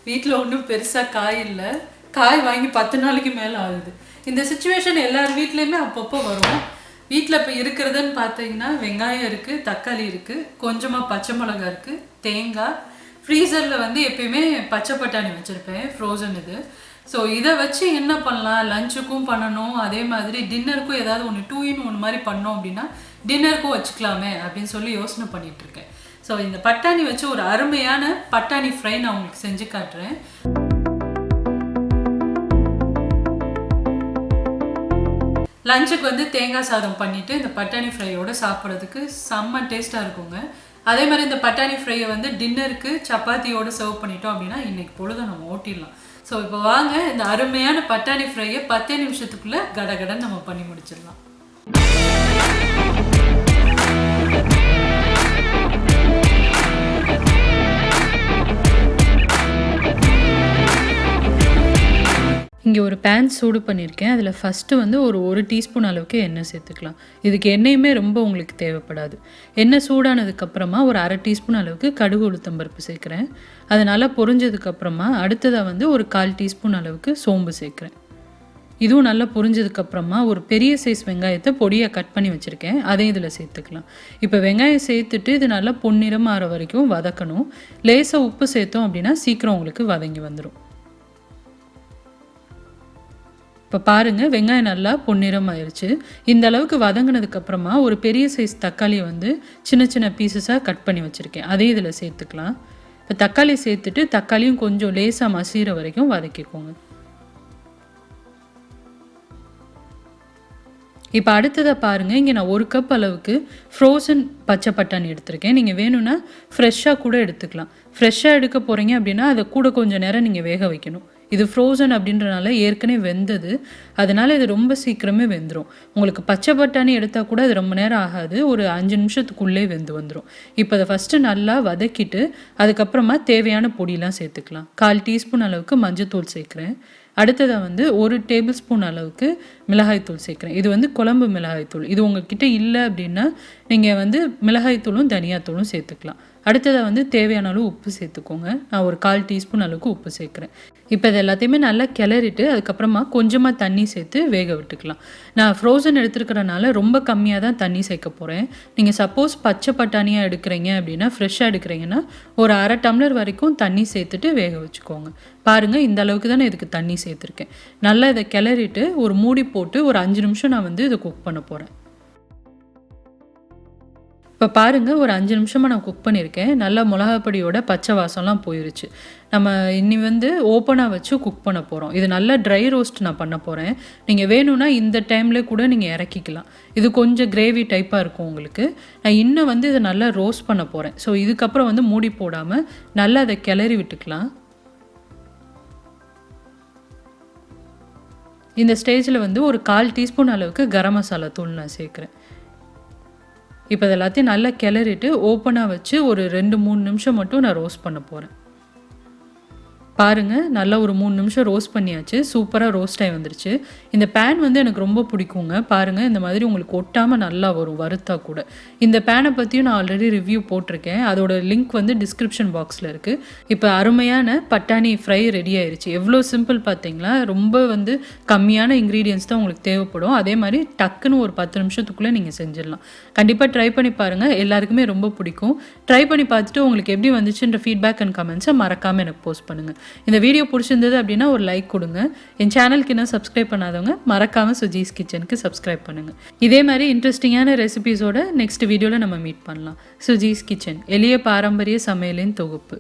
வீட்டில் ஒன்றும் பெருசாக காய் இல்லை. காய் வாங்கி 10 நாளைக்கு மேலே ஆகுது. இந்த சுச்சுவேஷன் எல்லார் வீட்லேயுமே அப்பப்போ வரும். வீட்டில் இப்போ இருக்கிறதுன்னு பார்த்தீங்கன்னா வெங்காயம் இருக்குது, தக்காளி இருக்குது, கொஞ்சமாக பச்சை மிளகாய் இருக்குது, தேங்காய். ஃப்ரீசரில் வந்து எப்பயுமே பச்சை பட்டாணி வச்சுருப்பேன், ஃப்ரோசன் இது. ஸோ இதை வச்சு என்ன பண்ணலாம், லஞ்சுக்கும் பண்ணணும், அதே மாதிரி டின்னருக்கும் ஏதாவது ஒன்று 2 in 1 மாதிரி பண்ணோம் அப்படின்னா டின்னருக்கும் வச்சுக்கலாமே அப்படின்னு சொல்லி யோசனை பண்ணிகிட்ருக்கேன். ஸோ இந்த பட்டாணி வச்சு ஒரு அருமையான பட்டாணி ஃப்ரை நான் உங்களுக்கு செஞ்சு காட்டுறேன். லஞ்சுக்கு வந்து தேங்காய் சாதம் பண்ணிவிட்டு இந்த பட்டாணி ஃப்ரையோடு சாப்பிட்றதுக்கு செம்ம டேஸ்ட்டாக இருக்குங்க. அதே மாதிரி இந்த பட்டாணி ஃப்ரையை வந்து டின்னருக்கு சப்பாத்தியோடு சர்வ் பண்ணிட்டோம் அப்படின்னா இன்றைக்கி பொழுதை நம்ம ஓட்டிடலாம். ஸோ இப்போ வாங்க இந்த அருமையான பட்டாணி ஃப்ரையை 10 நிமிஷத்துக்குள்ளே கடகடன்னு நம்ம பண்ணி முடிச்சிடலாம். இங்கே ஒரு பேன் சூடு பண்ணியிருக்கேன். அதில் ஃபஸ்ட்டு வந்து ஒரு டீஸ்பூன் அளவுக்கு எண்ணெய் சேர்த்துக்கலாம். இதுக்கு எண்ணெயுமே ரொம்ப உங்களுக்கு தேவைப்படாது. எண்ணெய் சூடானதுக்கப்புறமா ஒரு 1/2 டீஸ்பூன் அளவுக்கு கடுகு உளுத்தம்பருப்பு சேர்க்குறேன். அது நல்லா பொரிஞ்சதுக்கப்புறமா அடுத்ததாக வந்து ஒரு 1/4 டீஸ்பூன் அளவுக்கு சோம்பு சேர்க்குறேன். இதுவும் நல்லா பொரிஞ்சதுக்கப்புறமா ஒரு பெரிய சைஸ் வெங்காயத்தை பொடியாக கட் பண்ணி வச்சுருக்கேன், அதையும் இதில் சேர்த்துக்கலாம். இப்போ வெங்காயம் சேர்த்துட்டு இது நல்லா பொன்னிறம் ஆகிற வரைக்கும் வதக்கணும். லேசாக உப்பு சேர்த்தோம் அப்படின்னா சீக்கிரம் உங்களுக்கு வதங்கி வந்துடும். இப்போ பாருங்கள், வெங்காயம் நல்லா பொன்னிறம் ஆயிடுச்சு. இந்த அளவுக்கு வதங்கினதுக்கப்புறமா ஒரு பெரிய சைஸ் தக்காளியை வந்து சின்ன சின்ன பீசஸாக கட் பண்ணி வச்சுருக்கேன், அதையும் இதில் சேர்த்துக்கலாம். இப்போ தக்காளி சேர்த்துட்டு தக்காளியும் கொஞ்சம் லேசாக மசிகிற வரைக்கும் வதக்கிக்கோங்க. இப்போ அடுத்ததாக பாருங்கள், இங்கே நான் 1 கப் அளவுக்கு ஃப்ரோசன் பச்சை பட்டாணி எடுத்திருக்கேன். நீங்கள் வேணும்னா ஃப்ரெஷ்ஷாக கூட எடுத்துக்கலாம். ஃப்ரெஷ்ஷாக எடுக்க போகிறீங்க அப்படின்னா அதை கூட கொஞ்சம் நேரம் நீங்கள் வேக வைக்கணும். இது ஃப்ரோசன் அப்படின்றனால ஏற்கனவே வெந்தது, அதனால் இது ரொம்ப சீக்கிரமே வெந்துடும். உங்களுக்கு பச்சை பட்டாணி எடுத்தால் கூட அது ரொம்ப நேரம் ஆகாது, ஒரு 5 நிமிஷத்துக்குள்ளே வெந்து வந்துடும். இப்போ அதை ஃபஸ்ட்டு நல்லா வதக்கிட்டு அதுக்கப்புறமா தேவையான பொடியெலாம் சேர்த்துக்கலாம். 1/4 டீஸ்பூன் அளவுக்கு மஞ்சத்தூள் சேர்க்குறேன். அடுத்ததாக வந்து 1 டேபிள் ஸ்பூன் அளவுக்கு மிளகாய்த்தூள் சேர்க்குறேன். இது வந்து குழம்பு மிளகாய்த்தூள். இது உங்கள்கிட்ட இல்லை அப்படின்னா நீங்கள் வந்து மிளகாய்த்தூளும் தனியாத்தூளும் சேர்த்துக்கலாம். அடுத்ததாக வந்து தேவையான அளவு உப்பு சேர்த்துக்கோங்க. நான் ஒரு 1/4 டீஸ்பூன் அளவுக்கு உப்பு சேர்க்குறேன். இப்போ இது எல்லாத்தையுமே நல்லா கிளறிட்டு அதுக்கப்புறமா கொஞ்சமாக தண்ணி சேர்த்து வேக விட்டுக்கலாம். நான் ஃப்ரோசன் எடுத்துருக்கிறனால ரொம்ப கம்மியாக தான் தண்ணி சேர்க்க போகிறேன். நீங்கள் சப்போஸ் பச்சை பட்டாணியாக எடுக்கிறீங்க அப்படின்னா, ஃப்ரெஷ்ஷாக எடுக்கிறீங்கன்னா ஒரு 1/2 டம்ளர் வரைக்கும் தண்ணி சேர்த்துட்டு வேக வச்சுக்கோங்க. பாருங்கள், இந்த அளவுக்கு தான் நான் இதுக்கு தண்ணி சேர்த்துருக்கேன். நல்லா இதை கிளறிட்டு ஒரு மூடி போட்டு ஒரு 5 நிமிஷம் நான் வந்து இதை குக் பண்ண போகிறேன். இப்போ பாருங்கள், ஒரு 5 நிமிஷமாக நான் குக் பண்ணியிருக்கேன். நல்லா மிளகாப்பொடியோட பச்சை வாசம்லாம் போயிருச்சு. நம்ம இன்னி வந்து ஓப்பனாக வச்சு குக் பண்ண போகிறோம். இது நல்லா ட்ரை ரோஸ்ட் நான் பண்ண போகிறேன். நீங்கள் வேணும்னா இந்த டைமில் கூட நீங்கள் இறக்கிக்கலாம். இது கொஞ்சம் கிரேவி டைப்பாக இருக்கும் உங்களுக்கு. நான் இன்னும் வந்து இதை நல்லா ரோஸ்ட் பண்ண போகிறேன். ஸோ இதுக்கப்புறம் வந்து மூடி போடாமல் நல்லா அதை கிளறி விட்டுக்கலாம். இந்த ஸ்டேஜில் வந்து ஒரு 1/4 டீஸ்பூன் அளவுக்கு கரம் மசாலா தூள் நான் சேர்க்குறேன். இப்போ இது எல்லாத்தையும் நல்லா கிளறிட்டு ஓப்பனாக வச்சு ஒரு 2-3 நிமிஷம் மட்டும் நான் ரோஸ்ட் பண்ண போகிறேன். பாருங்கள், நல்லா ஒரு 3 நிமிஷம் ரோஸ்ட் பண்ணியாச்சு. சூப்பராக ரோஸ்ட் ஆகி வந்துருச்சு. இந்த பேன் வந்து எனக்கு ரொம்ப பிடிக்குங்க. பாருங்கள், இந்த மாதிரி உங்களுக்கு ஒட்டாமல் நல்லா வரும் வறுத்தா கூட. இந்த பேனை பற்றியும் நான் ஆல்ரெடி ரிவ்யூ போட்டிருக்கேன். அதோட லிங்க் வந்து டிஸ்கிரிப்ஷன் பாக்ஸில் இருக்குது. இப்போ அருமையான பட்டாணி ஃப்ரை ரெடி ஆயிடுச்சு. எவ்வளோ சிம்பிள் பார்த்தீங்களா? ரொம்ப வந்து கம்மியான இன்க்ரீடியன்ஸ் தான் உங்களுக்கு தேவைப்படும். அதே மாதிரி டக்குன்னு ஒரு 10 நிமிஷத்துக்குள்ளே நீங்கள் செஞ்சிடலாம். கண்டிப்பாக ட்ரை பண்ணி பாருங்கள், எல்லாருக்குமே ரொம்ப பிடிக்கும். ட்ரை பண்ணி பார்த்துட்டு உங்களுக்கு எப்படி வந்துச்சுன்ற ஃபீட்பேக் அண்ட் கமெண்ட்ஸை மறக்காமல் எனக்கு போஸ்ட் பண்ணுங்கள். இந்த வீடியோ பிடிச்சிருந்தது அப்படின்னா ஒரு லைக் கொடுங்க. என் சேனலுக்கு இன்னும் சப்ஸ்கிரைப் பண்ணாதவங்க மறக்காமல் சுஜீஸ் கிச்சனுக்கு சப்ஸ்கிரைப் பண்ணுங்கள். இதே மாதிரி இன்ட்ரெஸ்டிங்கான ரெசிபீஸோட நெக்ஸ்ட் வீடியோவில் நம்ம மீட் பண்ணலாம். சுஜீஸ் கிச்சன், எளிய பாரம்பரிய சமையலின் தொகுப்பு.